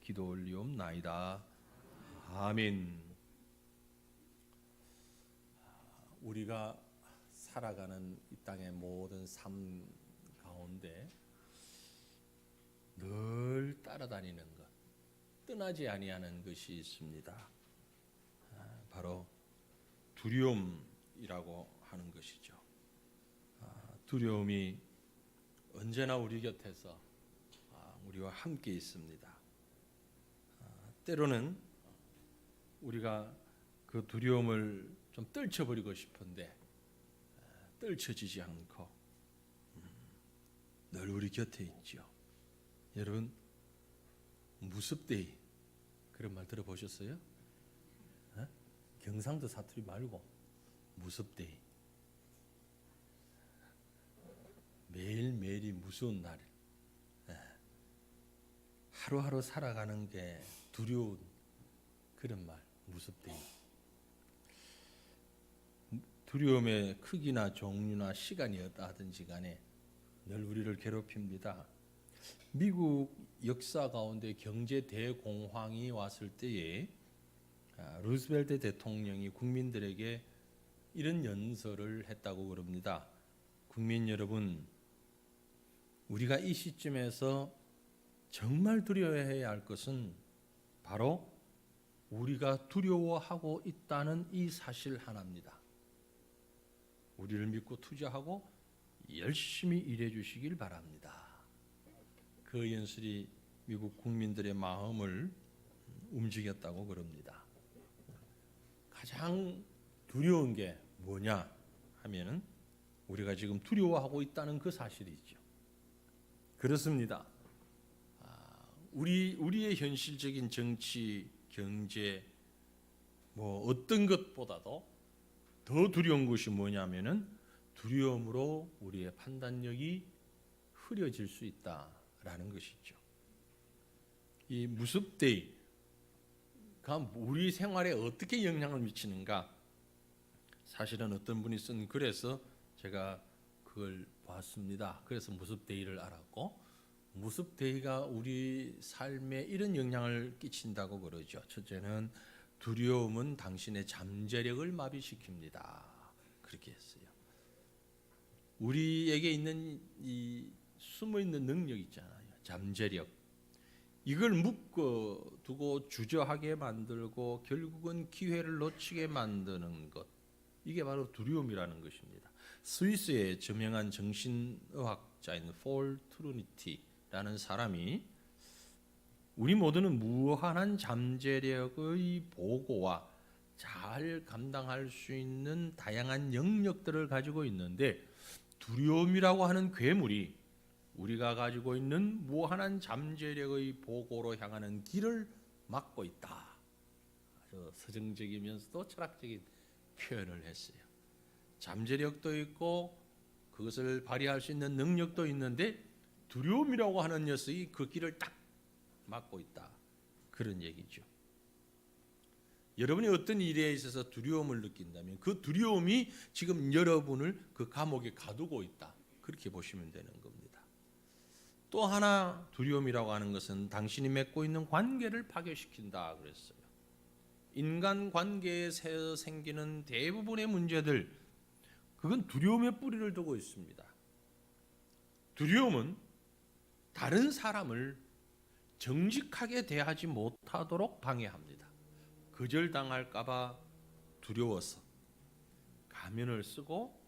기도 올리옵나이다. 아멘. 우리가 살아가는 이 땅의 모든 삶 가운데 늘 따라다니는 것, 떠나지 아니하는 것이 있습니다. 바로 두려움이라고 하는 것이죠. 두려움이 언제나 우리 곁에서 우리와 함께 있습니다. 때로는 우리가 그 두려움을 좀 떨쳐버리고 싶은데 떨쳐지지 않고 늘 우리 곁에 있죠. 여러분, 무섭대이 그런 말 들어보셨어요? 경상도 사투리 말고 무섭대이. 매일매일이 무서운 날, 하루하루 살아가는 게 두려운 그런 말, 무섭대이. 두려움의 크기나 종류나 시간이 어떠하든지 간에 늘 우리를 괴롭힙니다. 미국 역사 가운데 경제 대공황이 왔을 때에 루즈벨트 대통령이 국민들에게 이런 연설을 했다고 그럽니다. 국민 여러분, 우리가 이 시점에서 정말 두려워해야 할 것은 바로 우리가 두려워하고 있다는 이 사실 하나입니다. 우리를 믿고 투자하고 열심히 일해 주시길 바랍니다. 그 연설이 미국 국민들의 마음을 움직였다고 그럽니다. 가장 두려운 게 뭐냐 하면은 우리가 지금 두려워하고 있다는 그 사실이죠. 그렇습니다. 우리의 현실적인 정치, 경제, 어떤 것보다도 더 두려운 것이 뭐냐면은 두려움으로 우리의 판단력이 흐려질 수 있다라는 것이죠. 이 무섭대가 우리 생활에 어떻게 영향을 미치는가? 사실은 어떤 분이 쓴 글에서 제가 그걸 봤습니다. 그래서 무섭대이를 알았고, 무섭대이가 우리 삶에 이런 영향을 끼친다고 그러죠. 첫째는 두려움은 당신의 잠재력을 마비시킵니다. 그렇게 했어요. 우리에게 있는 이 숨어있는 능력 있잖아요. 잠재력. 이걸 묶어두고 주저하게 만들고 결국은 기회를 놓치게 만드는 것. 이게 바로 두려움이라는 것입니다. 스위스의 저명한 정신의학자인 폴 트루니티라는 사람이 우리 모두는 무한한 잠재력의 보고와 잘 감당할 수 있는 다양한 영역들을 가지고 있는데 두려움이라고 하는 괴물이 우리가 가지고 있는 무한한 잠재력의 보고로 향하는 길을 막고 있다. 아주 서정적이면서도 철학적인 표현을 했어요. 잠재력도 있고 그것을 발휘할 수 있는 능력도 있는데 두려움이라고 하는 녀석이 그 길을 딱 막고 있다. 그런 얘기죠. 여러분이 어떤 일에 있어서 두려움을 느낀다면 그 두려움이 지금 여러분을 그 감옥에 가두고 있다. 그렇게 보시면 되는 겁니다. 또 하나 두려움이라고 하는 것은 당신이 맺고 있는 관계를 파괴시킨다 그랬어요. 인간 관계에서 생기는 대부분의 문제들, 그건 두려움의 뿌리를 두고 있습니다. 두려움은 다른 사람을 정직하게 대하지 못하도록 방해합니다. 거절당할까봐 두려워서 가면을 쓰고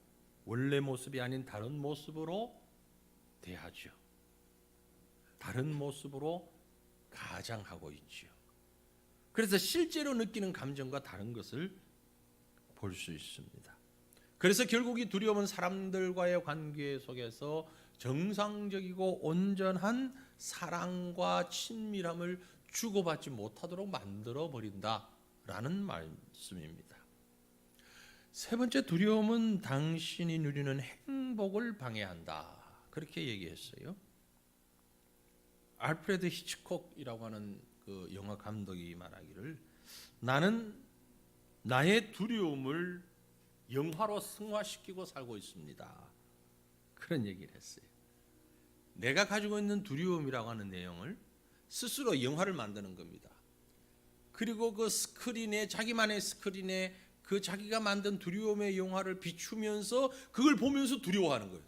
원래 모습이 아닌 다른 모습으로 대하죠. 다른 모습으로 가장하고 있죠. 그래서 실제로 느끼는 감정과 다른 것을 볼 수 있습니다. 그래서 결국 이 두려움은 사람들과의 관계 속에서 정상적이고 온전한 사랑과 친밀함을 주고받지 못하도록 만들어 버린다라는 말씀입니다. 세 번째, 두려움은 당신이 누리는 행복을 방해한다. 그렇게 얘기했어요. 알프레드 히치콕이라고 하는 그 영화 감독이 말하기를, 나는 나의 두려움을 영화로 승화시키고 살고 있습니다. 그런 얘기를 했어요. 내가 가지고 있는 두려움이라고 하는 내용을 스스로 영화를 만드는 겁니다. 그리고 그 스크린에 자기만의 스크린에 그 자기가 만든 두려움의 영화를 비추면서 그걸 보면서 두려워하는 거예요.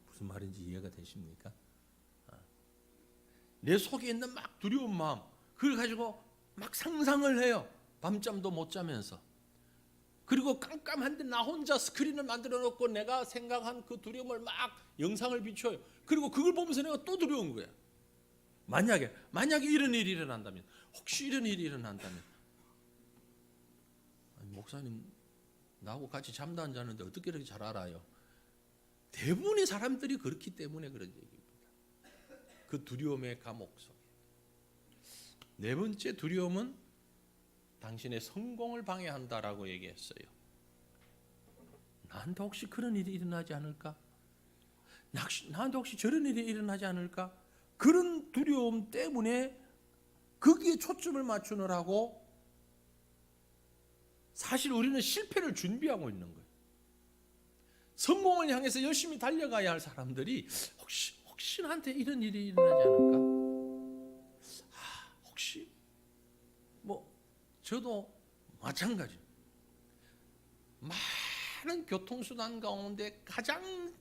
무슨 말인지 이해가 되십니까? 내 속에 있는 막 두려운 마음 그걸 가지고 막 상상을 해요. 밤잠도 못 자면서. 그리고 깜깜한데 나 혼자 스크린을 만들어 놓고 내가 생각한 그 두려움을 막 영상을 비춰요. 그리고 그걸 보면서 내가 또 두려운 거야. 만약에 이런 일이 일어난다면, 혹시 이런 일이 일어난다면, 아니, 목사님 나하고 같이 잠도 안 자는데 어떻게 이렇게 잘 알아요? 대부분의 사람들이 그렇기 때문에 그런 얘기입니다. 그 두려움의 감옥 속에. 네 번째 두려움은 당신의 성공을 방해한다라고 얘기했어요. 나한테 혹시 그런 일이 일어나지 않을까? 나한테 혹시 저런 일이 일어나지 않을까? 그런 두려움 때문에 거기에 초점을 맞추느라고 사실 우리는 실패를 준비하고 있는 거예요. 성공을 향해서 열심히 달려가야 할 사람들이 혹시 나한테 이런 일이 일어나지 않을까? 혹시 저도 마찬가지. 많은 교통수단 가운데 가장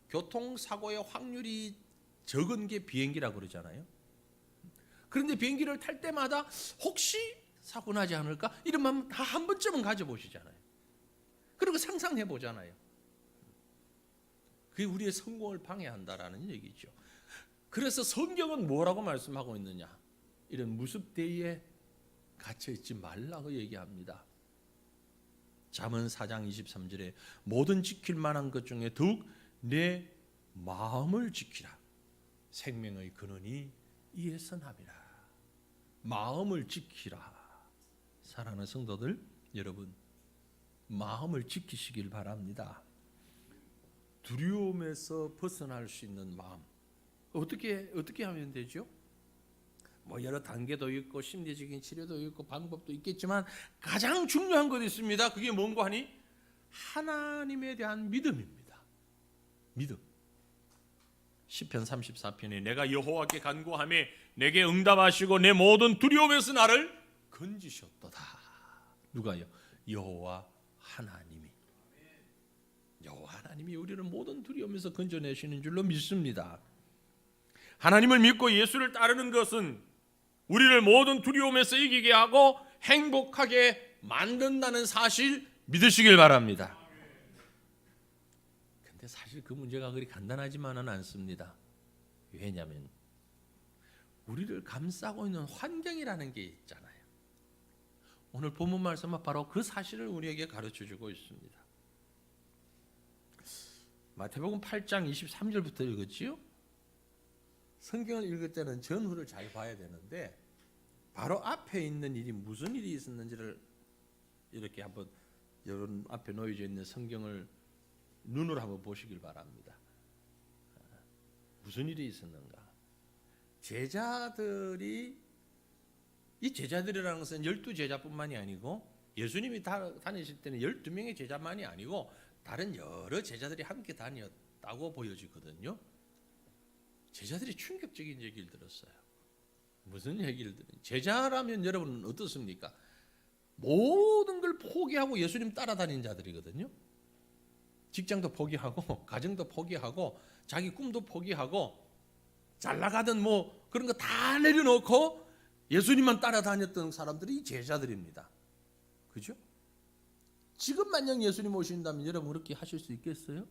교통사고의 확률이 적은 게 비행기라고 그러잖아요. 그런데 비행기를 탈 때마다 혹시 사고 나지 않을까? 이런 마음 다 한 번쯤은 가져보시잖아요. 그리고 상상해 보잖아요. 그게 우리의 성공을 방해한다라는 얘기죠. 그래서 성경은 뭐라고 말씀하고 있느냐? 이런 무습대에 갇혀있지 말라고 얘기합니다. 잠언 4장 23절에 모든 지킬 만한 것 중에 더욱 내 마음을 지키라. 생명의 근원이 이에 선함이라. 마음을 지키라. 사랑하는 성도들 여러분, 마음을 지키시길 바랍니다. 두려움에서 벗어날 수 있는 마음 어떻게 하면 되죠? 여러 단계도 있고 심리적인 치료도 있고 방법도 있겠지만 가장 중요한 것이 있습니다. 그게 뭔고 하니? 하나님에 대한 믿음입니다. 믿음. 시편 34편에 내가 여호와께 간구하며 내게 응답하시고 내 모든 두려움에서 나를 건지셨도다. 누가요? 여호와 하나님이. 여호와 하나님이 우리를 모든 두려움에서 건져내시는 줄로 믿습니다. 하나님을 믿고 예수를 따르는 것은 우리를 모든 두려움에서 이기게 하고 행복하게 만든다는 사실 믿으시길 바랍니다. 근데 사실 그 문제가 그리 간단하지만은 않습니다. 왜냐하면 우리를 감싸고 있는 환경이라는 게 있잖아요. 오늘 본문 말씀은 바로 그 사실을 우리에게 가르쳐주고 있습니다. 마태복음 8장 23절부터 읽었지요? 성경을 읽을 때는 전후를 잘 봐야 되는데 바로 앞에 있는 일이 무슨 일이 있었는지를 이렇게 한번 여러분 앞에 놓여져 있는 성경을 눈으로 한번 보시길 바랍니다. 무슨 일이 있었는가? 제자들이, 이 제자들이라는 것은 12제자뿐만이 아니고 예수님이 다니실 때는 12명의 제자만이 아니고 다른 여러 제자들이 함께 다녔다고 보여지거든요. 제자들이 충격적인 얘기를 들었어요. 무슨 얘기를 들어요? 제자라면 여러분은 어떻습니까? 모든 걸 포기하고 예수님 따라다닌 자들이거든요. 직장도 포기하고 가정도 포기하고 자기 꿈도 포기하고 잘 나가던 그런 거 다 내려놓고 예수님만 따라다녔던 사람들이 제자들입니다. 그죠? 지금 만약 예수님 오신다면 여러분 그렇게 하실 수 있겠어요?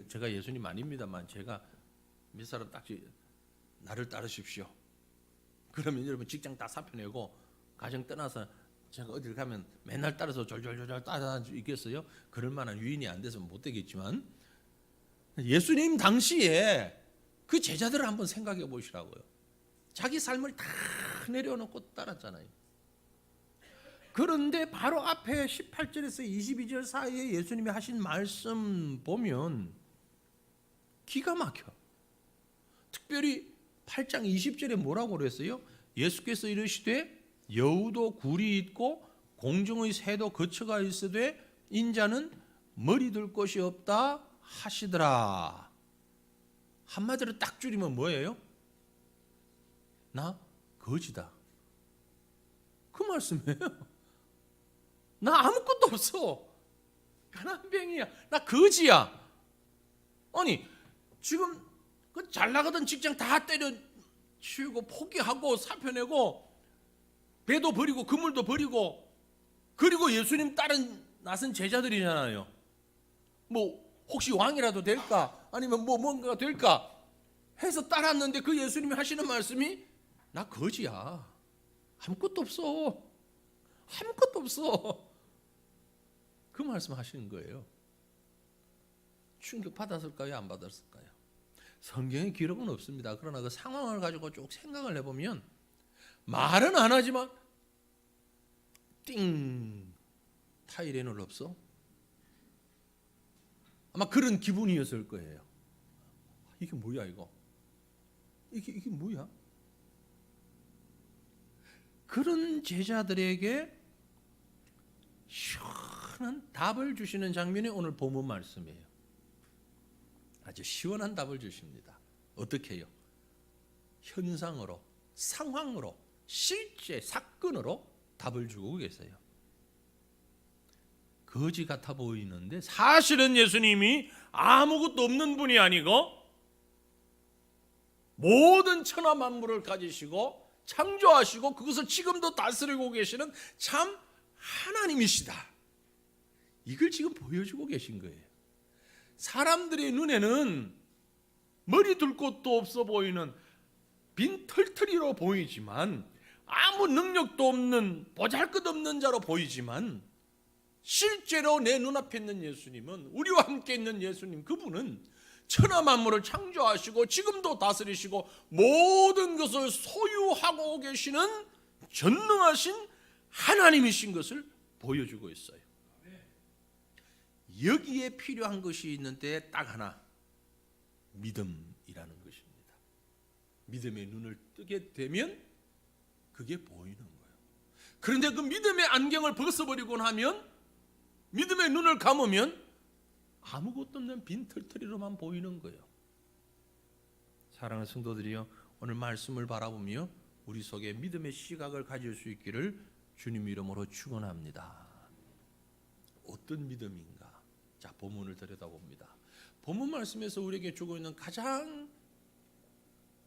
제가 예수님 아닙니다만 제가 몇 사람 딱 나를 따르십시오. 그러면 여러분 직장 다 사표내고 가정 떠나서 제가 어딜 가면 맨날 따라서 졸졸졸 따라다닐 수 있겠어요? 그럴 만한 유인이 안 돼서 못 되겠지만 예수님 당시에 그 제자들을 한번 생각해 보시라고요. 자기 삶을 다 내려놓고 따랐잖아요. 그런데 바로 앞에 18절에서 22절 사이에 예수님이 하신 말씀 보면 기가 막혀. 특별히 8장 20절에 뭐라고 그랬어요? 예수께서 이르시되 여우도 굴이 있고 공중의 새도 거처가 있으되 인자는 머리 둘 곳이 없다 하시더라. 한마디로 딱 줄이면 뭐예요? 나 거지다. 그 말씀이에요. 나 아무것도 없어. 가난뱅이야. 나 거지야. 아니 지금 그 잘 나가던 직장 다 때려치우고 포기하고 사표내고 배도 버리고 그물도 버리고 그리고 예수님 따른 나선 제자들이잖아요. 뭐 혹시 왕이라도 될까? 아니면 뭐 뭔가 될까? 해서 따랐는데 그 예수님이 하시는 말씀이 나 거지야. 아무것도 없어. 아무것도 없어. 그 말씀 하시는 거예요. 충격 받았을까요? 안 받았을까요? 성경에 기록은 없습니다. 그러나 그 상황을 가지고 쭉 생각을 해보면 말은 안 하지만 띵 타이레놀 없어? 아마 그런 기분이었을 거예요. 이게 뭐야 이거? 이게 뭐야? 그런 제자들에게 시원한 답을 주시는 장면이 오늘 본문 말씀이에요. 아주 시원한 답을 주십니다. 어떻게 해요? 현상으로, 상황으로, 실제 사건으로 답을 주고 계세요. 거지 같아 보이는데 사실은 예수님이 아무것도 없는 분이 아니고 모든 천하 만물을 가지시고 창조하시고 그것을 지금도 다스리고 계시는 참 하나님이시다. 이걸 지금 보여주고 계신 거예요. 사람들의 눈에는 머리 둘 곳도 없어 보이는 빈 털터리로 보이지만 아무 능력도 없는 보잘것없는 자로 보이지만 실제로 내 눈앞에 있는 예수님은 우리와 함께 있는 예수님 그분은 천하 만물을 창조하시고 지금도 다스리시고 모든 것을 소유하고 계시는 전능하신 하나님이신 것을 보여주고 있어요. 여기에 필요한 것이 있는데 딱 하나, 믿음이라는 것입니다. 믿음의 눈을 뜨게 되면 그게 보이는 거예요. 그런데 그 믿음의 안경을 벗어버리고 나면 믿음의 눈을 감으면 아무것도 없는 빈털터리로만 보이는 거예요. 사랑하는 성도들이여, 오늘 말씀을 바라보며 우리 속에 믿음의 시각을 가질 수 있기를 주님 이름으로 축원합니다. 어떤 믿음인가? 자, 본문을 들여다봅니다. 본문 말씀에서 우리에게 주고 있는 가장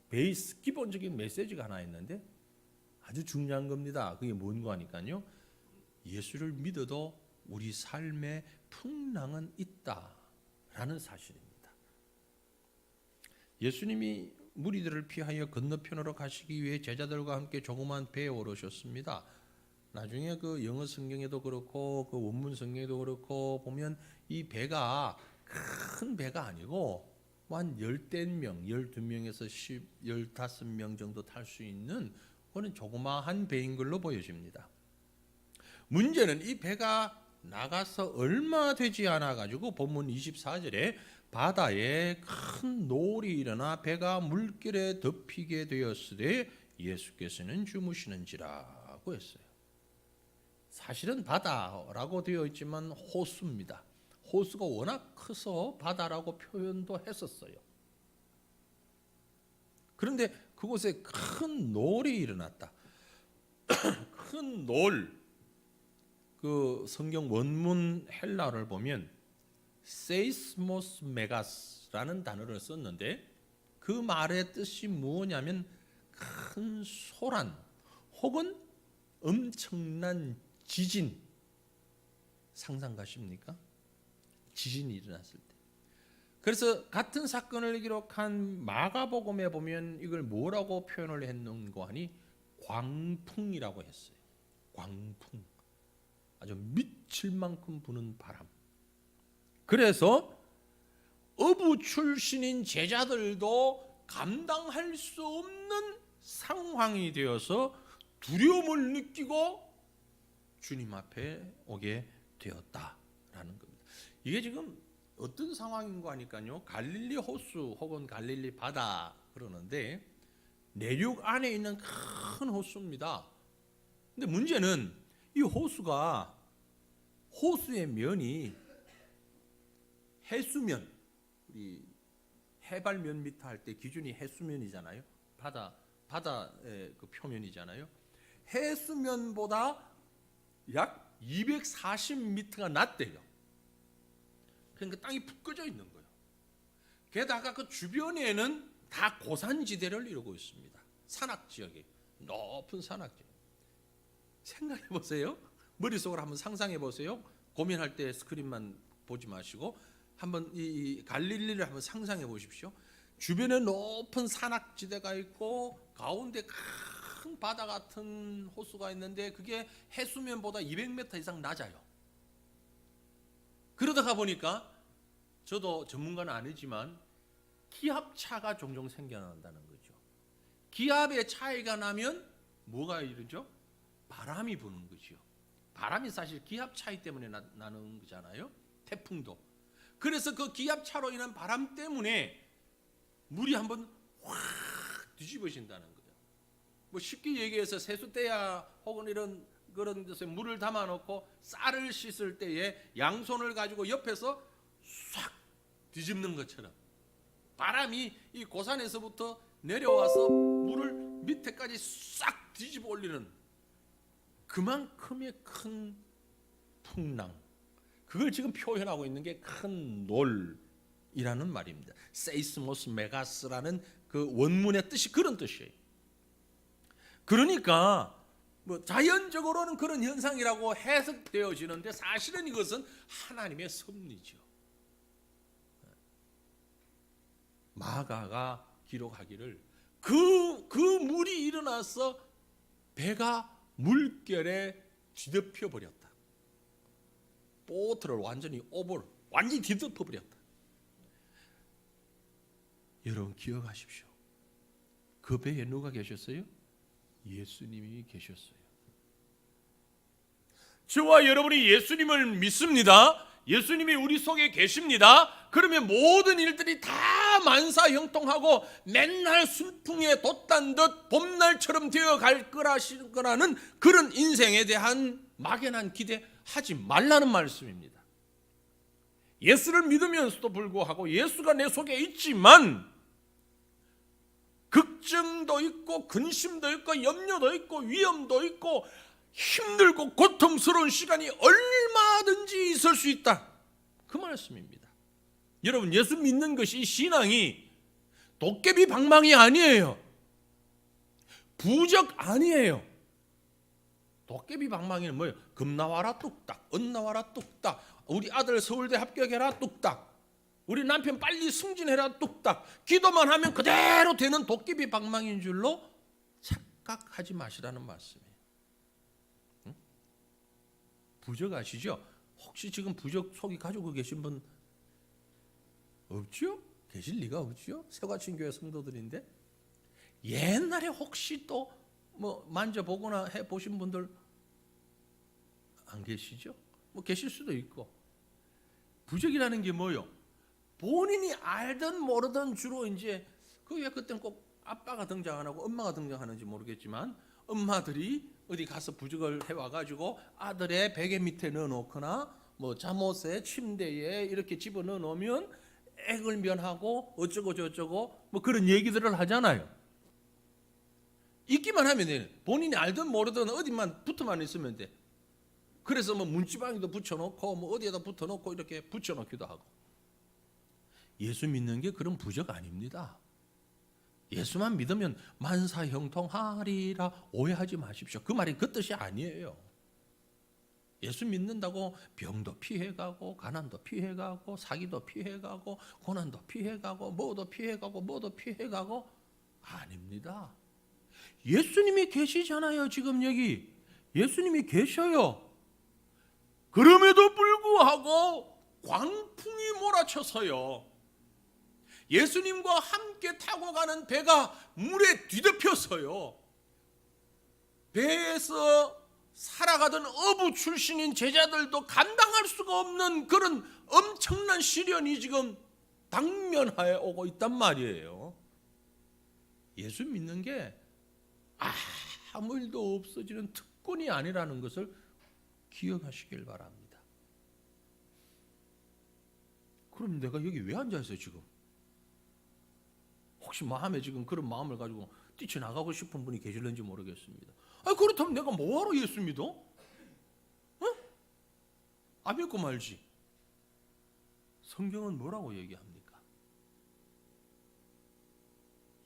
베이스 기본적인 메시지가 하나 있는데 아주 중요한 겁니다. 그게 뭔가 하니까요, 예수를 믿어도 우리 삶에 풍랑은 있다라는 사실입니다. 예수님이 무리들을 피하여 건너편으로 가시기 위해 제자들과 함께 조그만 배에 오르셨습니다. 나중에 그 영어 성경에도 그렇고 그 원문 성경에도 그렇고 보면 이 배가 큰 배가 아니고 한 10명, 12명에서 15명 정도 탈 수 있는 그런 조그마한 배인 걸로 보여집니다. 문제는 이 배가 나가서 얼마 되지 않아 가지고 본문 24절에 바다에 큰 노을이 일어나 배가 물결에 덮이게 되었으되 예수께서는 주무시는지라고 했어요. 사실은 바다라고 되어 있지만 호수입니다. 호수가 워낙 커서 바다라고 표현도 했었어요. 그런데 그곳에 큰 노을이 일어났다. 큰 노을, 그 성경 원문 헬라어를 보면 세이스모스 메가스라는 단어를 썼는데 그 말의 뜻이 무엇냐면 큰 소란 혹은 엄청난 지진, 상상 가십니까? 지진이 일어났을 때. 그래서 같은 사건을 기록한 마가복음에 보면 이걸 뭐라고 표현을 했는가 하니 광풍이라고 했어요. 광풍. 아주 미칠 만큼 부는 바람. 그래서 어부 출신인 제자들도 감당할 수 없는 상황이 되어서 두려움을 느끼고 주님 앞에 오게 되었다라는 겁니다. 이게 지금 어떤 상황인가 하니까요, 갈릴리 호수 혹은 갈릴리 바다 그러는데 내륙 안에 있는 큰 호수입니다. 근데 문제는 이 호수가 호수의 면이 해수면, 우리 해발 몇 미터 할 때 기준이 해수면이잖아요. 바다의 그 표면이잖아요. 해수면보다 약 240m가 낮대요. 그러니까 땅이 푹 꺼져 있는 거예요. 게다가 그 주변에는 다 고산지대를 이루고 있습니다. 산악지역이 높은 산악지역. 생각해 보세요. 머릿속으로 한번 상상해 보세요. 고민할 때 스크린만 보지 마시고 한번 이 갈릴리를 한번 상상해 보십시오. 주변에 높은 산악지대가 있고 가운데 큰 바다 같은 호수가 있는데 그게 해수면보다 200m 이상 낮아요. 그러다가 보니까 저도 전문가는 아니지만 기압차가 종종 생겨난다는 거죠. 기압의 차이가 나면 뭐가 이르죠? 바람이 부는 거죠. 바람이 사실 기압 차이 때문에 나는 거잖아요. 태풍도. 그래서 그 기압 차로 인한 바람 때문에 물이 한번 확 뒤집어진다는 거예요. 뭐 쉽게 얘기해서 세숫대야 혹은 이런 그런 데서 물을 담아 놓고 쌀을 씻을 때에 양손을 가지고 옆에서 싹 뒤집는 것처럼 바람이 이 고산에서부터 내려와서 물을 밑에까지 싹 뒤집어 올리는 그만큼의 큰 풍랑, 그걸 지금 표현하고 있는 게 큰 놀이라는 말입니다. 세이스모스 메가스라는 그 원문의 뜻이 그런 뜻이에요. 그러니까 뭐 자연적으로는 그런 현상이라고 해석되어지는데 사실은 이것은 하나님의 섭리죠. 마가가 기록하기를 그 물이 일어나서 배가 물결에 뒤덮여 버렸다. 보트를 완전히 뒤덮어 버렸다. 여러분 기억하십시오. 그 배에 누가 계셨어요? 예수님이 계셨어요. 저와 여러분이 예수님을 믿습니다. 예수님이 우리 속에 계십니다. 그러면 모든 일들이 다 만사형통하고 맨날 순풍에 돛단 듯 봄날처럼 되어갈 거라는 그런 인생에 대한 막연한 기대하지 말라는 말씀입니다. 예수를 믿으면서도 불구하고 예수가 내 속에 있지만 걱정도 있고 근심도 있고 염려도 있고 위험도 있고 힘들고 고통스러운 시간이 얼마든지 있을 수 있다. 그 말씀입니다. 여러분 예수 믿는 것이 신앙이 도깨비 방망이 아니에요. 부적 아니에요. 도깨비 방망이는 뭐예요? 금 나와라 뚝딱, 은 나와라 뚝딱, 우리 아들 서울대 합격해라 뚝딱, 우리 남편 빨리 승진해라 뚝딱, 기도만 하면 그대로 되는 도깨비 방망이인 줄로 착각하지 마시라는 말씀이에요. 부적 아시죠? 혹시 지금 부적 속이 가지고 계신 분 없죠? 계실 리가 없죠? 새과천교회 성도들인데 옛날에 혹시 또 뭐 만져보거나 해보신 분들 안 계시죠? 뭐 계실 수도 있고. 부적이라는 게 뭐요? 본인이 알든 모르든 주로 이제 왜 그땐 꼭 아빠가 등장 안 하고 엄마가 등장하는지 모르겠지만 엄마들이 어디 가서 부적을 해와가지고 아들의 베개 밑에 넣어놓거나 뭐 잠옷에 침대에 이렇게 집어넣어 놓으면 액을 면하고 어쩌고 저쩌고 뭐 그런 얘기들을 하잖아요. 있기만 하면 돼. 본인이 알든 모르든 어디만 붙어만 있으면 돼. 그래서 뭐 문지방에도 붙여놓고 뭐 어디에다 붙여놓고 이렇게 붙여놓기도 하고. 예수 믿는 게 그런 부적 아닙니다. 예수만 믿으면 만사형통하리라 오해하지 마십시오. 그 말이 그 뜻이 아니에요. 예수 믿는다고 병도 피해가고 가난도 피해가고 사기도 피해가고 고난도 피해가고 뭐도 피해가고 아닙니다. 예수님이 계시잖아요. 지금 여기 예수님이 계셔요. 그럼에도 불구하고 광풍이 몰아쳐서요, 예수님과 함께 타고 가는 배가 물에 뒤덮여서요, 배에서 살아가던 어부 출신인 제자들도 감당할 수가 없는 그런 엄청난 시련이 지금 당면하에 오고 있단 말이에요. 예수 믿는 게 아무 일도 없어지는 특권이 아니라는 것을 기억하시길 바랍니다. 그럼 내가 여기 왜 앉아 있어요 지금? 혹시 마음에 지금 그런 마음을 가지고 뛰쳐나가고 싶은 분이 계실는지 모르겠습니다. 그렇다면 내가 뭐하러 예수 믿어? 안 믿고 말지. 성경은 뭐라고 얘기합니까?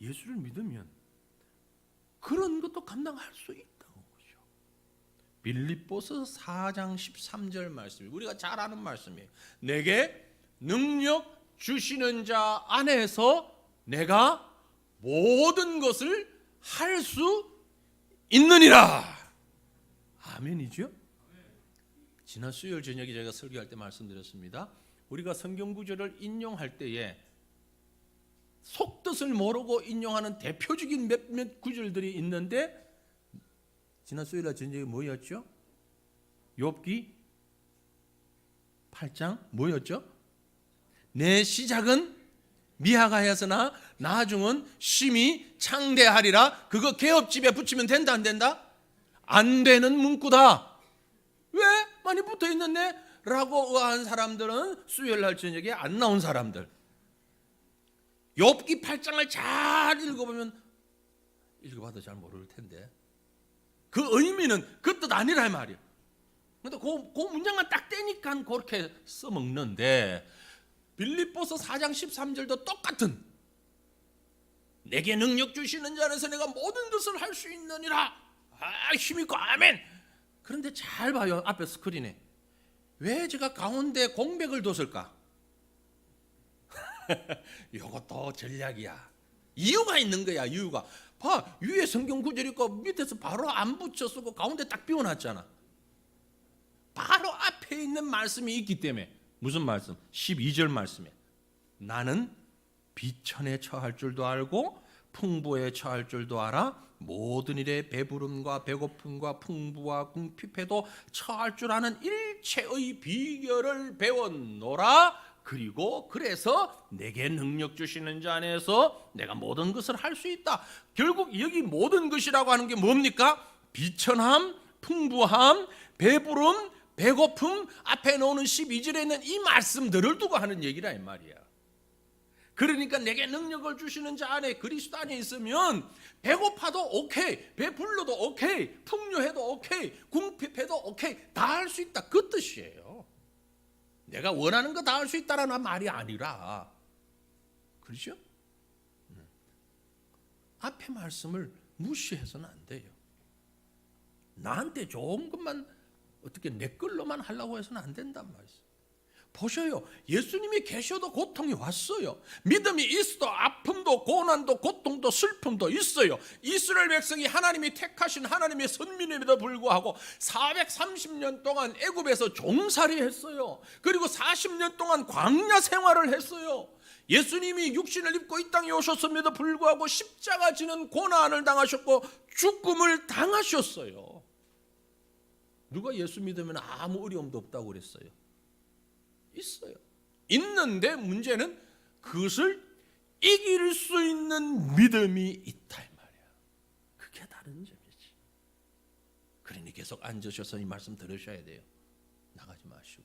예수를 믿으면 그런 것도 감당할 수 있다는 거죠. 빌립보서 4장 13절 말씀이 우리가 잘 아는 말씀이에요. 내게 능력 주시는 자 안에서 내가 모든 것을 할 수 있느니라. 아멘이죠? 지난 수요일 저녁에 제가 설교할 때 말씀드렸습니다. 우리가 성경 구절을 인용할 때에 속뜻을 모르고 인용하는 대표적인 몇몇 구절들이 있는데 지난 수요일 저녁에 뭐였죠? 욥기 8장 뭐였죠? 내 시작은 미약하였으나 나중은 심히 창대하리라. 그거 개업집에 붙이면 된다 안 된다? 안 되는 문구다. 왜? 많이 붙어있는데? 라고 의아한 사람들은 수요일 날 저녁에 안 나온 사람들. 욥기 8장을 잘 읽어보면 읽어봐도 잘 모를 텐데 그 의미는 그 뜻 아니라 말이야. 근데 그 문장만 딱 떼니까 그렇게 써먹는데 빌립보서 4장 13절도 똑같은 내게 능력 주시는 자 안에서 내가 모든 것을 할 수 있느니라. 힘있고 아멘. 그런데 잘 봐요. 앞에 스크린에 왜 제가 가운데 공백을 뒀을까? 이것도 전략이야. 이유가 있는 거야. 이유가 봐, 위에 성경 구절 있고 밑에서 바로 안 붙여 쓰고 가운데 딱 비워놨잖아. 바로 앞에 있는 말씀이 있기 때문에. 무슨 말씀? 12절 말씀에 나는 비천에 처할 줄도 알고 풍부에 처할 줄도 알아. 모든 일에 배부름과 배고픔과 풍부와 궁핍에도 처할 줄 아는 일체의 비결을 배웠노라. 그리고 그래서 내게 능력 주시는 자 안에서 내가 모든 것을 할 수 있다. 결국 여기 모든 것이라고 하는 게 뭡니까? 비천함, 풍부함, 배부름, 배고픔, 앞에 나오는 12절에 있는 이 말씀들을 두고 하는 얘기라 이 말이야. 그러니까 내게 능력을 주시는 자 안에 그리스도 안에 있으면 배고파도 오케이, 배불러도 오케이, 풍요해도 오케이, 궁핍해도 오케이, 다 할 수 있다. 그 뜻이에요. 내가 원하는 거 다 할 수 있다라는 말이 아니라, 그렇죠? 앞에 말씀을 무시해서는 안 돼요. 나한테 좋은 것만 어떻게 내 걸로만 하려고 해서는 안 된단 말이에요. 보셔요. 예수님이 계셔도 고통이 왔어요. 믿음이 있어도 아픔도 고난도 고통도 슬픔도 있어요. 이스라엘 백성이 하나님이 택하신 하나님의 선민임에도 불구하고 430년 동안 애굽에서 종살이 했어요. 그리고 40년 동안 광야 생활을 했어요. 예수님이 육신을 입고 이 땅에 오셨음에도 불구하고 십자가 지는 고난을 당하셨고 죽음을 당하셨어요. 누가 예수 믿으면 아무 어려움도 없다고 그랬어요? 있어요. 있는데 문제는 그것을 이길 수 있는 믿음이 있다 이 말이야. 그게 다른 점이지. 그러니 계속 앉으셔서 이 말씀 들으셔야 돼요. 나가지 마시고.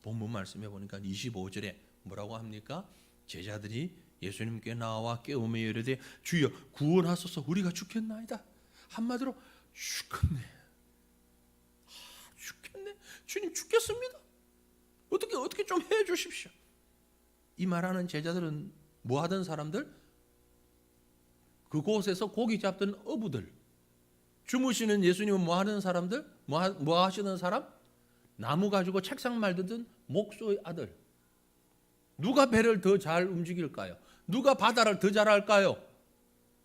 본문 말씀해 보니까 25절에 뭐라고 합니까? 제자들이 예수님께 나와 깨우며 이르되 주여 구원하소서 우리가 죽겠나이다. 한마디로 죽겠네. 죽겠네. 주님 죽겠습니다. 어떻게 좀 해주십시오. 이 말하는 제자들은 뭐 하던 사람들? 그곳에서 고기 잡던 어부들. 주무시는 예수님은 뭐 하는 사람들? 뭐 하시는 사람? 나무 가지고 책상 말던 목수의 아들. 누가 배를 더 잘 움직일까요? 누가 바다를 더 잘할까요?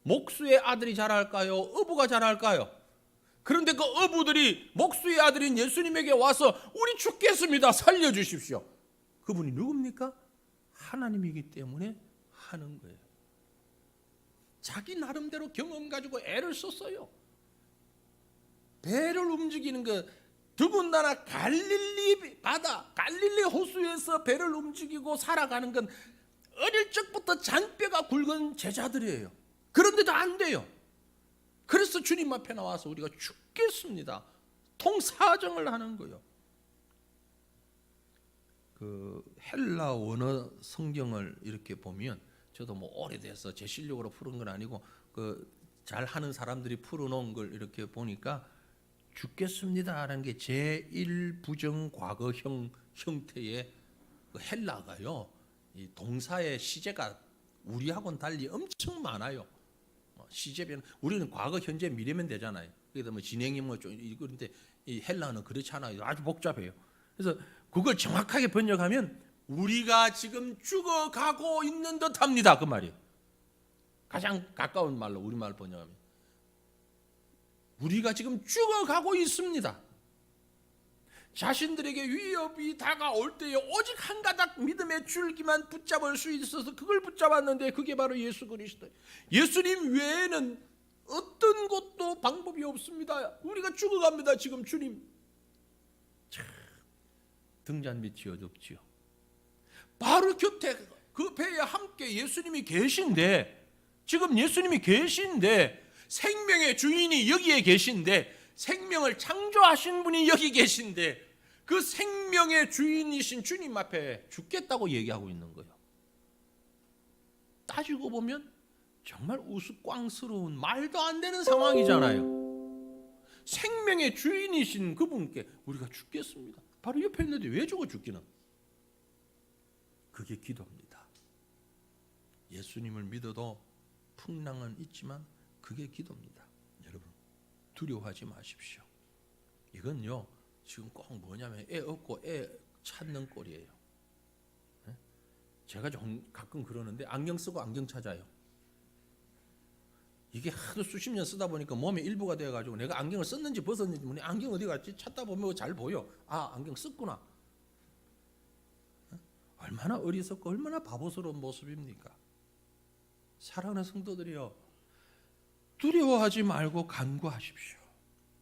목수의 아들이 잘할까요? 어부가 잘할까요? 그런데 그 어부들이 목수의 아들인 예수님에게 와서 우리 죽겠습니다. 살려주십시오. 그분이 누굽니까? 하나님이기 때문에 하는 거예요. 자기 나름대로 경험 가지고 애를 썼어요. 배를 움직이는 거 더군다나 갈릴리 바다, 갈릴리 호수에서 배를 움직이고 살아가는 건 어릴 적부터 잔뼈가 굵은 제자들이에요. 그런데도 안 돼요. 그래서 주님 앞에 나와서 우리가 죽겠습니다. 통사정을 하는 거예요. 그 헬라 원어 성경을 이렇게 보면 저도 뭐 오래돼서 제 실력으로 푸는 건 아니고 그 잘하는 사람들이 풀어놓은 걸 이렇게 보니까 죽겠습니다라는 게 제1부정 과거형 형태의 그 헬라가요. 이 동사의 시제가 우리하고는 달리 엄청 많아요. 시제변 우리는 과거, 현재, 미래면 되잖아요. 그래서 뭐 진행이 뭐 좀 그런데 이 헬라는 그렇지 않아요. 아주 복잡해요. 그래서 그걸 정확하게 번역하면 우리가 지금 죽어가고 있는 듯합니다. 그 말이에요. 가장 가까운 말로 우리말 번역하면 우리가 지금 죽어가고 있습니다. 자신들에게 위협이 다가올 때에 오직 한 가닥 믿음의 줄기만 붙잡을 수 있어서 그걸 붙잡았는데 그게 바로 예수 그리스도. 예수님 외에는 어떤 것도 방법이 없습니다. 우리가 죽어갑니다. 지금 주님. 참 등잔 밑이 어둡지요. 바로 곁에 그 배에 함께 예수님이 계신데 지금 예수님이 계신데 생명의 주인이 여기에 계신데 생명을 창조하신 분이 여기 계신데 그 생명의 주인이신 주님 앞에 죽겠다고 얘기하고 있는 거예요. 따지고 보면 정말 우스꽝스러운 말도 안 되는 상황이잖아요. 생명의 주인이신 그분께 우리가 죽겠습니다. 바로 옆에 있는데 왜 죽어 죽기는? 그게 기도입니다. 예수님을 믿어도 풍랑은 있지만 그게 기도입니다. 여러분 두려워하지 마십시오. 이건요 지금 꼭 뭐냐면 애 얻고 애 찾는 꼴이에요. 제가 좀 가끔 그러는데 안경 쓰고 안경 찾아요. 이게 하도 수십 년 쓰다 보니까 몸의 일부가 되어가지고 내가 안경을 썼는지 벗었는지 모르겠는데 안경 어디 갔지? 찾다 보면 잘 보여. 아 안경 썼구나. 얼마나 어리석고 얼마나 바보스러운 모습입니까? 사랑하는 성도들이여 두려워하지 말고 간구하십시오.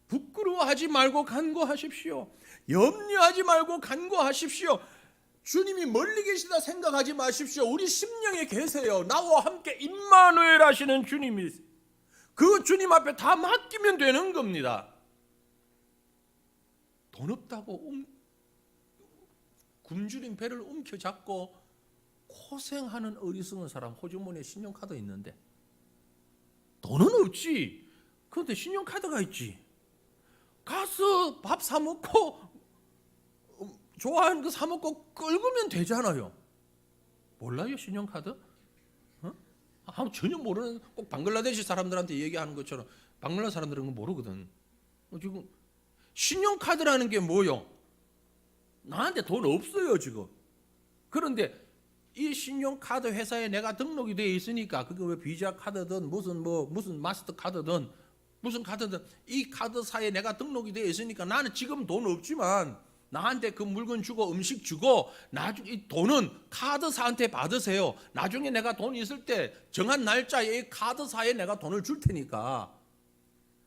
부끄러워하지 말고 간구하십시오. 염려하지 말고 간구하십시오. 주님이 멀리 계시다 생각하지 마십시오. 우리 심령에 계세요. 나와 함께 임마누엘 하시는 주님이 그 주님 앞에 다 맡기면 되는 겁니다. 돈 없다고 굶주린 배를 움켜잡고 고생하는 어리석은 사람 호주머니에 신용카드 있는데 돈은 없지. 그런데 신용카드가 있지. 가서 밥 사 먹고 좋아하는 거 사 먹고 끌고면 되잖아요. 몰라요 신용카드? 전혀 모르는 꼭 방글라데시 사람들한테 얘기하는 것처럼 방글라데시 사람들은 그거 모르거든. 지금 신용카드라는 게 뭐요? 나한테 돈 없어요 지금. 그런데 이 신용카드 회사에 내가 등록이 되어 있으니까 그게 왜 비자 카드든 무슨 마스터 카드든 무슨 카드든 이 카드사에 내가 등록이 되어 있으니까 나는 지금 돈 없지만 나한테 그 물건 주고 음식 주고 나중에 이 돈은 카드사한테 받으세요. 나중에 내가 돈 있을 때 정한 날짜에 이 카드사에 내가 돈을 줄 테니까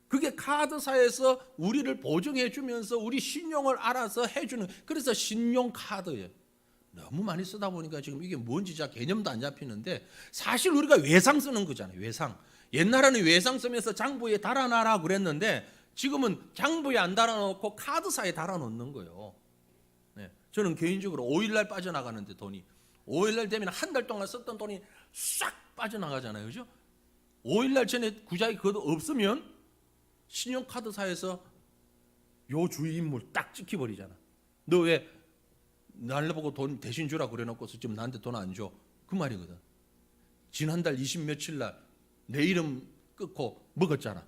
그게 카드사에서 우리를 보증해 주면서 우리 신용을 알아서 해주는 그래서 신용카드예요. 너무 많이 쓰다 보니까 지금 이게 뭔지 잘 개념도 안 잡히는데 사실 우리가 외상 쓰는 거잖아요. 외상. 옛날에는 외상 쓰면서 장부에 달아놔라 그랬는데 지금은 장부에 안 달아놓고 카드사에 달아놓는 거예요. 네. 저는 개인적으로 5일날 빠져나가는데 돈이 5일날 되면 한 달 동안 썼던 돈이 싹 빠져나가잖아요. 그죠? 5일날 전에 구자기 그것도 없으면 신용카드사에서 요 주인물 딱 찍혀버리잖아. 너 왜 날 보고 돈 대신 주라 그래놓고서 지금 나한테 돈 안 줘? 그 말이거든. 지난달 20 며칠 날 내 이름 끊고 먹었잖아.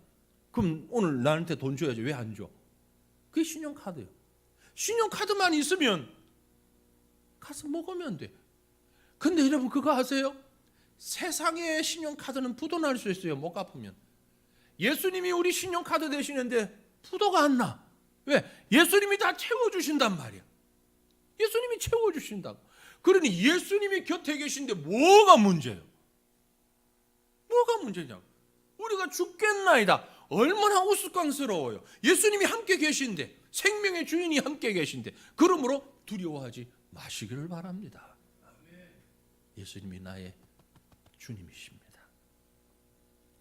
그럼 오늘 나한테 돈 줘야지 왜 안 줘? 그게 신용카드예요. 신용카드만 있으면 가서 먹으면 돼. 근데 여러분 그거 아세요? 세상의 신용카드는 부도 날 수 있어요. 못 갚으면. 예수님이 우리 신용카드 되시는데 부도가 안 나. 왜? 예수님이 다 채워주신단 말이야. 예수님이 채워주신다고. 그러니 예수님이 곁에 계신데 뭐가 문제예요? 뭐가 문제냐고. 우리가 죽겠나이다. 얼마나 우스꽝스러워요. 예수님이 함께 계신데 생명의 주인이 함께 계신데 그러므로 두려워하지 마시기를 바랍니다. 예수님이 나의 주님이십니다.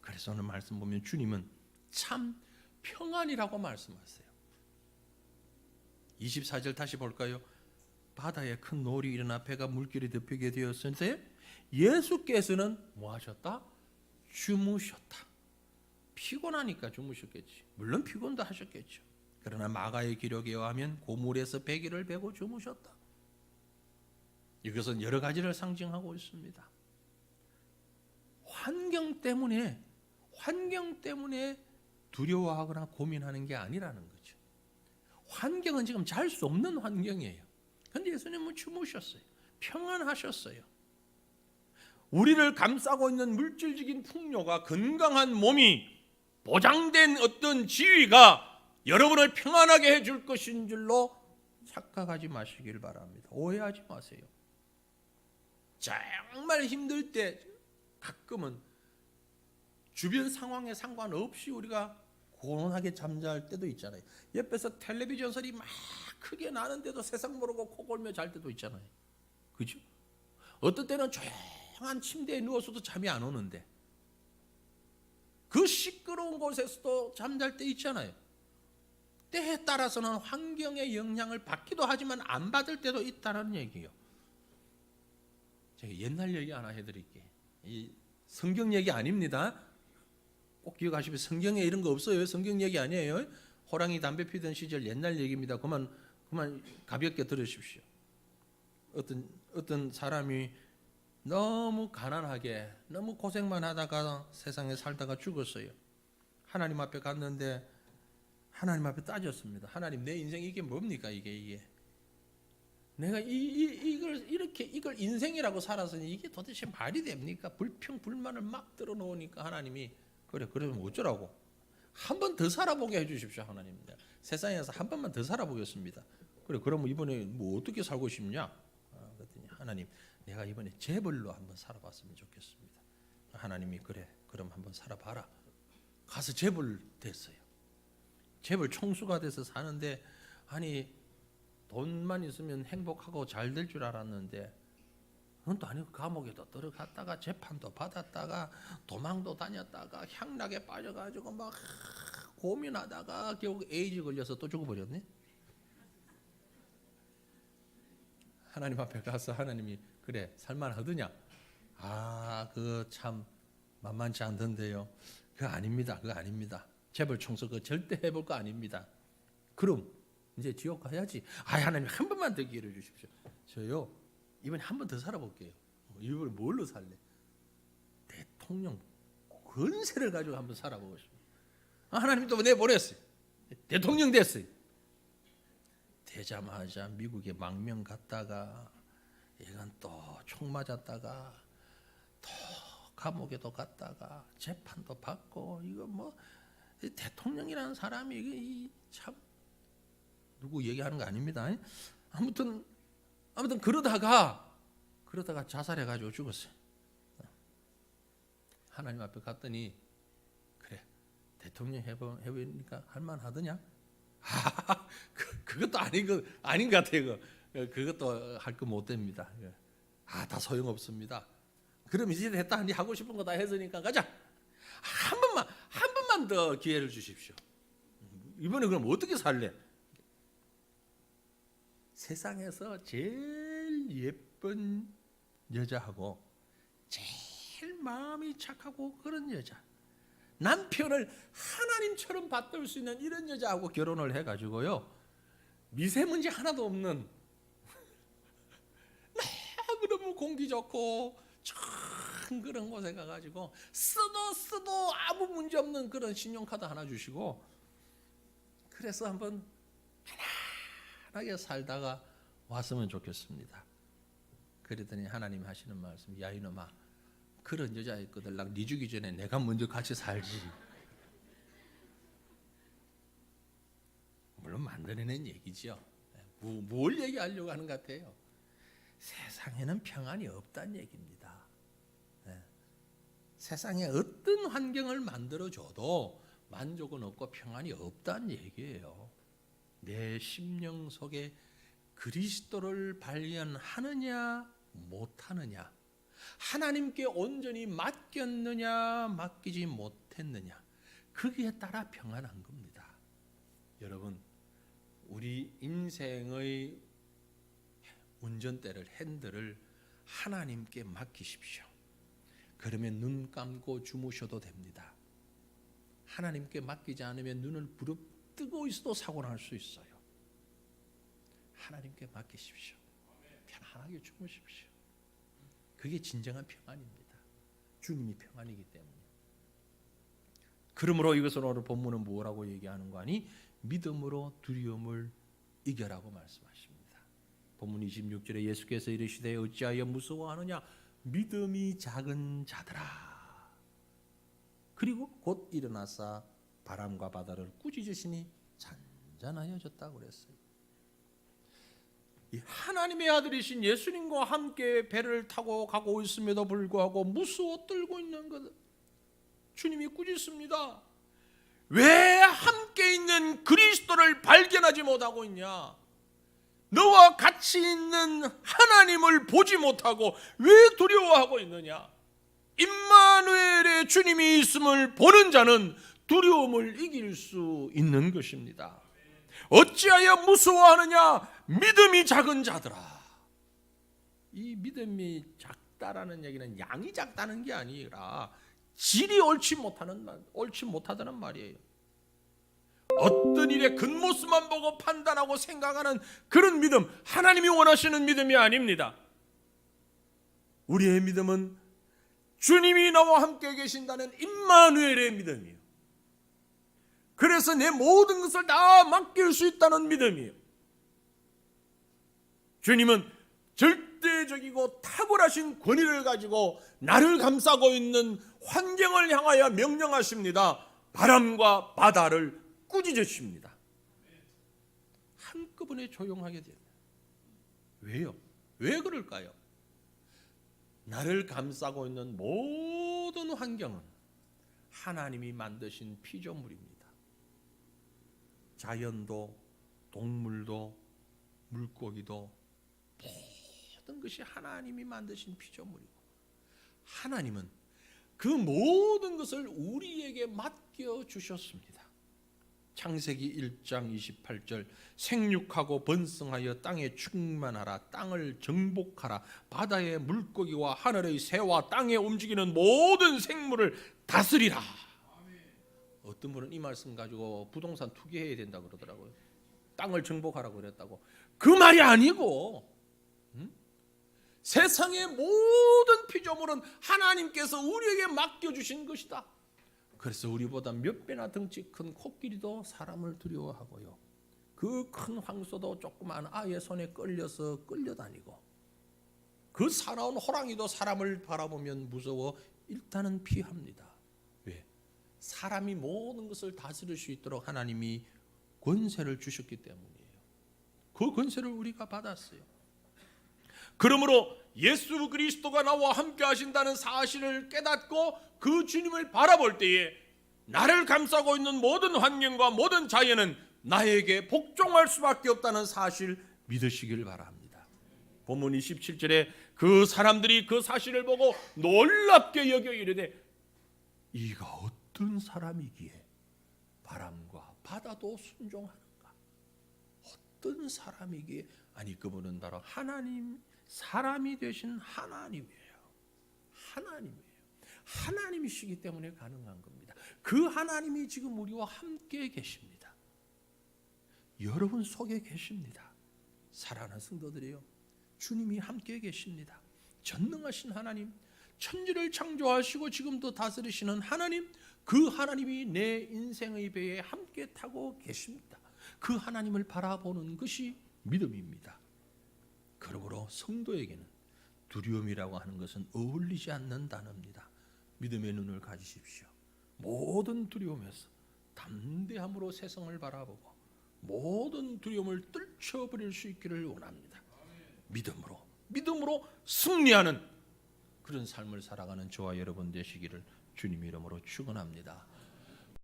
그래서 오늘 말씀 보면 주님은 참 평안이라고 말씀하세요. 24절 다시 볼까요? 바다에 큰 노을이 일어나 배가 물결이 덮이게 되었을 때 예수께서는 뭐 하셨다? 주무셨다. 피곤하니까 주무셨겠지. 물론 피곤도 하셨겠죠. 그러나 마가의 기록에 의하면 고물에서 100일을 베고 주무셨다. 이것은 여러 가지를 상징하고 있습니다. 환경 때문에 두려워하거나 고민하는 게 아니라는 거죠. 환경은 지금 잘 수 없는 환경이에요. 그런데 예수님은 주무셨어요. 평안하셨어요. 우리를 감싸고 있는 물질적인 풍요가 건강한 몸이 보장된 어떤 지위가 여러분을 평안하게 해줄 것인 줄로 착각하지 마시길 바랍니다. 오해하지 마세요. 정말 힘들 때 가끔은 주변 상황에 상관없이 우리가 고온하게 잠잘 때도 있잖아요. 옆에서 텔레비전 소리 막 크게 나는데도 세상 모르고 코 골며 잘 때도 있잖아요. 그죠? 어떤 때는 조용한 침대에 누워서도 잠이 안 오는데 그 시끄러운 곳에서도 잠잘 때 있잖아요. 때에 따라서는 환경의 영향을 받기도 하지만 안 받을 때도 있다는 얘기예요. 제가 옛날 얘기 하나 해드릴게요. 이 성경 얘기 아닙니다. 꼭 기억하시면 성경에 이런 거 없어요. 성경 얘기 아니에요. 호랑이 담배 피던 시절 옛날 얘기입니다. 그만 가볍게 들으십시오. 어떤 사람이 너무 가난하게 너무 고생만 하다가 세상에 살다가 죽었어요. 하나님 앞에 갔는데 하나님 앞에 따졌습니다. 하나님, 내 인생 이게 뭡니까? 이게 내가 이걸 인생이라고 살았으니 이게 도대체 말이 됩니까? 불평 불만을 막 들어놓으니까 하나님이 그러면 어쩌라고? 한 번 더 살아보게 해주십시오. 하나님, 세상에서 한 번만 더 살아보겠습니다. 그러면 이번에 뭐 어떻게 살고 싶냐? 그랬더니 하나님, 내가 이번에 재벌로 한번 살아봤으면 좋겠습니다. 하나님이 그럼 한번 살아봐라. 가서 재벌 됐어요. 재벌 총수가 돼서 사는데 아니 돈만 있으면 행복하고 잘 될 줄 알았는데 그건 또 아니고 감옥에도 들어갔다가 재판도 받았다가 도망도 다녔다가 향락에 빠져가지고 막 고민하다가 결국 에이즈 걸려서 또 죽어버렸네. 하나님 앞에 가서 하나님이 그래 살만하더냐? 그거 참 만만치 않던데요. 그거 아닙니다. 재벌 총수 그거 절대 해볼 거 아닙니다. 그럼 이제 지옥 가야지. 하나님 한 번만 더 기회를 주십시오. 저요 이번에 한 번 더 살아볼게요. 이번에 뭘로 살래? 대통령 권세를 가지고 한번 살아보고 싶어요. 하나님 또 내보냈어요. 대통령 됐어요. 되자마자 미국에 망명 갔다가 이건 또 총 맞았다가 또 감옥에도 갔다가 재판도 받고 이거 뭐 대통령이라는 사람이 이게 참 누구 얘기하는 거 아닙니다. 아무튼 그러다가 자살해가지고 죽었어요. 하나님 앞에 갔더니 그래 대통령 해보니까 할만하더냐? 그것도 아닌 것 같아요. 그것도 할 거 못 됩니다. 다 소용없습니다. 그럼 이제 됐다. 네 하고 싶은 거 다 했으니까 가자. 한 번만 더 기회를 주십시오. 이번에 그럼 어떻게 살래? 세상에서 제일 예쁜 여자하고 제일 마음이 착하고 그런 여자, 남편을 하나님처럼 받들 수 있는 이런 여자하고 결혼을 해가지고요, 미세먼지 하나도 없는 너무 공기 좋고 참 그런 곳에 가가지고 써도 아무 문제 없는 그런 신용카드 하나 주시고, 그래서 한번 편하게 살다가 왔으면 좋겠습니다. 그랬더니 하나님 하시는 말씀, 야 이놈아, 그런 여자 있거든. 네 주기 전에 내가 먼저 같이 살지. 물론 만들어낸 얘기죠. 뭘 얘기하려고 하는 것 같아요? 세상에는 평안이 없다는 얘기입니다. 세상에 어떤 환경을 만들어줘도 만족은 없고 평안이 없다는 얘기예요. 내 심령 속에 그리스도를 발견하느냐 못하느냐, 하나님께 온전히 맡겼느냐 맡기지 못했느냐, 거기에 따라 평안한 겁니다. 여러분, 우리 인생의 운전대를, 핸들을 하나님께 맡기십시오. 그러면 눈 감고 주무셔도 됩니다. 하나님께 맡기지 않으면 눈을 부릅뜨고 있어도 사고 날 수 있어요. 하나님께 맡기십시오. 편안하게 주무십시오. 그게 진정한 평안입니다. 주님이 평안이기 때문에. 그러므로 이것을 오늘 본문은 뭐라고 얘기하는 거 아니? 믿음으로 두려움을 이겨라고 말씀하십니다. 본문 26절에 예수께서 이르시되 어찌하여 무서워하느냐? 믿음이 작은 자들아. 그리고 곧 일어나사 바람과 바다를 꾸짖으시니 잔잔하여졌다고 그랬어요. 이 하나님의 아들이신 예수님과 함께 배를 타고 가고 있음에도 불구하고 무서워 떨고 있는 것, 주님이 꾸짖습니다. 왜 함께 있는 그리스도를 발견하지 못하고 있냐? 너와 같이 있는 하나님을 보지 못하고 왜 두려워하고 있느냐? 임마누엘의 주님이 있음을 보는 자는 두려움을 이길 수 있는 것입니다. 어찌하여 무서워하느냐? 믿음이 작은 자들아. 이 믿음이 작다라는 얘기는 양이 작다는 게 아니라 질이 옳지 못하다는 말이에요. 어떤 일의 겉모습만 보고 판단하고 생각하는 그런 믿음, 하나님이 원하시는 믿음이 아닙니다. 우리의 믿음은 주님이 나와 함께 계신다는 임마누엘의 믿음이에요. 그래서 내 모든 것을 다 맡길 수 있다는 믿음이에요. 주님은 절대적이고 탁월하신 권위를 가지고 나를 감싸고 있는 환경을 향하여 명령하십니다. 바람과 바다를 꾸짖으십니다. 한꺼번에 조용하게 됩니다. 왜요? 왜 그럴까요? 나를 감싸고 있는 모든 환경은 하나님이 만드신 피조물입니다. 자연도, 동물도, 물고기도 모든 것이 하나님이 만드신 피조물이고, 하나님은 그 모든 것을 우리에게 맡겨주셨습니다. 창세기 1장 28절 생육하고 번성하여 땅에 충만하라, 땅을 정복하라, 바다의 물고기와 하늘의 새와 땅에 움직이는 모든 생물을 다스리라. 어떤 분은 이 말씀 가지고 부동산 투기해야 된다 그러더라고요. 땅을 정복하라고 그랬다고. 그 말이 아니고 세상의 모든 피조물은 하나님께서 우리에게 맡겨주신 것이다. 그래서 우리보다 몇 배나 덩치 큰 코끼리도 사람을 두려워하고요, 그 큰 황소도 조그만 아이의 손에 끌려서 끌려다니고, 그 사나운 호랑이도 사람을 바라보면 무서워 일단은 피합니다. 왜? 사람이 모든 것을 다스릴 수 있도록 하나님이 권세를 주셨기 때문이에요. 그 권세를 우리가 받았어요. 그러므로 예수 그리스도가 나와 함께 하신다는 사실을 깨닫고 그 주님을 바라볼 때에 나를 감싸고 있는 모든 환경과 모든 자연은 나에게 복종할 수밖에 없다는 사실 믿으시길 바랍니다. 본문 27절에 그 사람들이 그 사실을 보고 놀랍게 여겨 이르되 이가 어떤 사람이기에 바람과 바다도 순종하는가? 어떤 사람이기에, 아니 그분은 바로 하나님, 사람이 되신 하나님이에요. 하나님이에요. 하나님이시기 때문에 가능한 겁니다. 그 하나님이 지금 우리와 함께 계십니다. 여러분 속에 계십니다. 사랑하는 성도들이요, 주님이 함께 계십니다. 전능하신 하나님, 천지를 창조하시고 지금도 다스리시는 하나님, 그 하나님이 내 인생의 배에 함께 타고 계십니다. 그 하나님을 바라보는 것이 믿음입니다. 그러므로 성도에게는 두려움이라고 하는 것은 어울리지 않는 단어입니다. 믿음의 눈을 가지십시오. 모든 두려움에서 담대함으로 세상을 바라보고 모든 두려움을 떨쳐버릴 수 있기를 원합니다. 믿음으로 승리하는 그런 삶을 살아가는 저와 여러분 되시기를 주님 이름으로 축원합니다.